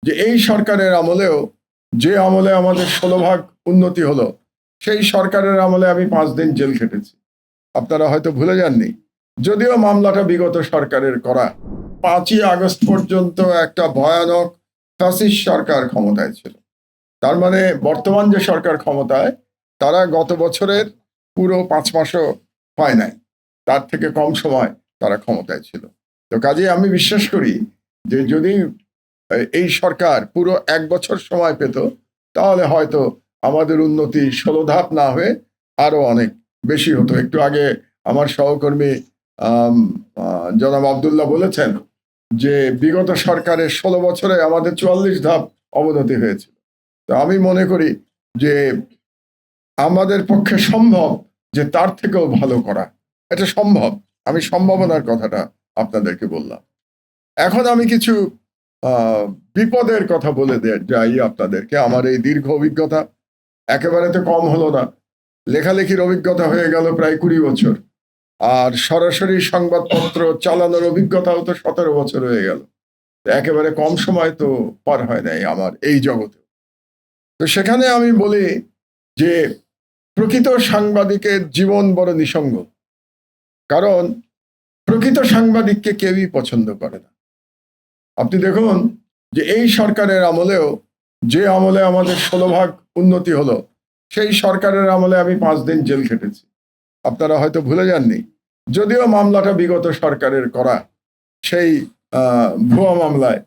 যে এই সরকারের আমলেও যে আমলে আমাদের 16 ভাগ উন্নতি হলো, সেই সরকারের আমলে আমি 5 দিন জেল খেটেছি। আপনারা হয়তো ভুলে যাননি, যদিও মামলাটা বিগত সরকারের করা। 5ই আগস্ট পর্যন্ত একটা ভয়ানক ফ্যাসিস্ট সরকার ক্ষমতায় ছিল। তার মানে বর্তমান যে সরকার ক্ষমতায়, তারা গত বছরের পুরো 5 মাসও হয় নাই, তার থেকে কম সময় তারা ক্ষমতায় ছিল। তো কাজে আমি বিশ্বাস করি যে যদি এই সরকার পুরো 1 বছর সময় পেত, তাহলে হয়তো আমাদের উন্নতি 16 ধাপ না হয়ে আরো অনেক বেশি হতো। একটু আগে আমার সহকর্মী জনাব আব্দুল্লাহ বলেছেন যে বিগত সরকারের 16 বছরে আমাদের 44 ধাপ অবনতি হয়েছিল। তো আমি মনে করি যে আমাদের পক্ষে সম্ভব যে তার থেকেও ভালো করা, এটা সম্ভব। আমি সম্ভাবনার কথাটা আপনাদেরকে বললাম। এখন আমি কিছু বিপদের কথা বলে যাই আপনাদেরকে। আমার এই দীর্ঘ অভিজ্ঞতা একেবারে তো কম হলো না, লেখালেখির অভিজ্ঞতা হয়ে গেল প্রায় 20 বছর, আর সরাসরি সংবাদপত্র চালানোর অভিজ্ঞতাও তো 17 বছর হয়ে গেল। একেবারে কম সময় তো পার হয় নাই আমার এই জগতে। তো সেখানে আমি বলি যে প্রকৃত সাংবাদিকের জীবন বড় নিঃসঙ্গ, কারণ প্রকৃত সাংবাদিককে কেউই পছন্দ করে না। আপনি দেখুন যে এই সরকারের আমলেও যে আমলে আমাদের 16 ভাগ উন্নতি হলো, সেই সরকারের আমলে আমি 5 দিন জেল খেটেছি। আপনারা হয়তো ভুলে যাননি, যদিও মামলাটা বিগত সরকারের করা, সেই ভুয়া মামলায়,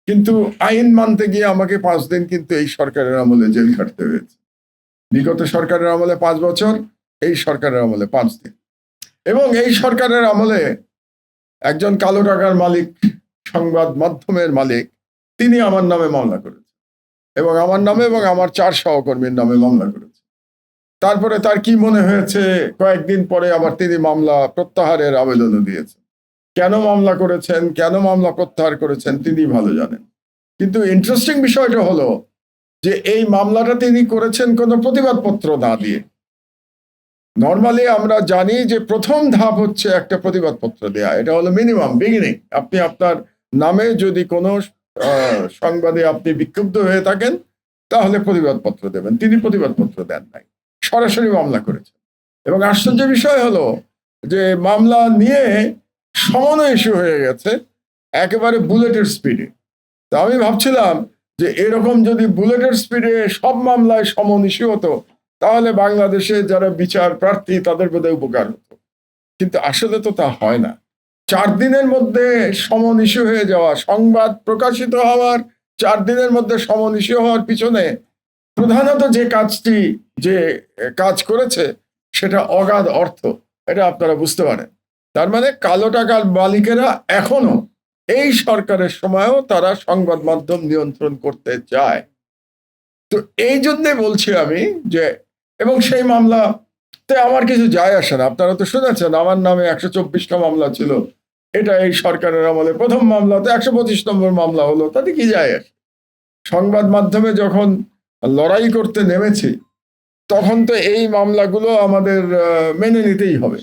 কিন্তু আইন মানতে গিয়ে আমাকে 5 দিন কিন্তু এই সরকারের আমলে জেল খাটতে হয়েছে। বিগত সরকারের আমলে 5 বছর, এই সরকারের আমলে 5 দিন। এবং এই সরকারের আমলে একজন কালো টাকার মালিক, সংবাদ মাধ্যমের মালিক, তিনি আমার নামে মামলা করেছেন, এবং আমার নামে এবং আমার 4 সহকর্মীর নামে মামলা করেছেন। তারপরে তার কি মনে হয়েছে, কয়েকদিন পরে আবার তিনি মামলা প্রত্যাহারের আবেদনও দিয়েছেন। কেন মামলা করেছেন, কেন মামলা প্রত্যাহার করেছেন, তিনি ভালো জানেন। কিন্তু ইন্টারেস্টিং বিষয়টা হলো যে এই মামলাটা তিনি করেছেন কোনো প্রতিবাদপত্র না দিয়ে। নর্মালি আমরা জানি যে প্রথম ধাপ হচ্ছে একটা প্রতিবাদপত্র দেয়া, এটা হলো মিনিমাম বিগিনিং। আপনি আপনার নামে যদি কোনো সংবাদে আপনি বিক্ষুব্ধ হয়ে থাকেন, তাহলে প্রতিবাদপত্র দেবেন। তিনি প্রতিবাদপত্র দেন নাই, সরাসরি মামলা করেছেন। এবং আশ্চর্য বিষয় হলো যে মামলা নিয়ে সমান ইস্যু হয়ে গেছে একেবারে বুলেটের স্পিডে। তা আমি ভাবছিলাম যে এরকম যদি বুলেটের স্পিডে সব মামলায় সমন ইস্যু হতো, তাহলে বাংলাদেশে যারা বিচার প্রার্থী তাদের বোধহয় উপকার হতো। কিন্তু আসলে তো তা হয় না। 4 দিনের মধ্যে সমন ইস্যু হয়ে যাওয়া, সংবাদ প্রকাশিত হওয়ার 4 দিনের মধ্যে সমন ইস্যু হওয়ার পিছনে প্রধানত যে কাজ করেছে সেটা অগাধ অর্থ, এটা আপনারা বুঝতে পারেন। তার মানে কালো টাকার মালিকেরা এখনো এই সরকারের সময়ও তারা সংবাদ মাধ্যম নিয়ন্ত্রণ করতে চায়। তো এই জন্যে বলছি আমি যে, এবং সেই মামলাতে আমার কিছু যায় আসে না। আপনারা তো শুনেছেন আমার নামে 124টা মামলা ছিল, এটা এই সরকারের আমলে প্রথম মামলাতে 125 নম্বর মামলা হলো, তাতে কি যায় আসে? সংবাদ মাধ্যমে যখন লড়াই করতে নেমেছি, তখন তো এই মামলাগুলো আমাদের মেনে নিতেই হবে।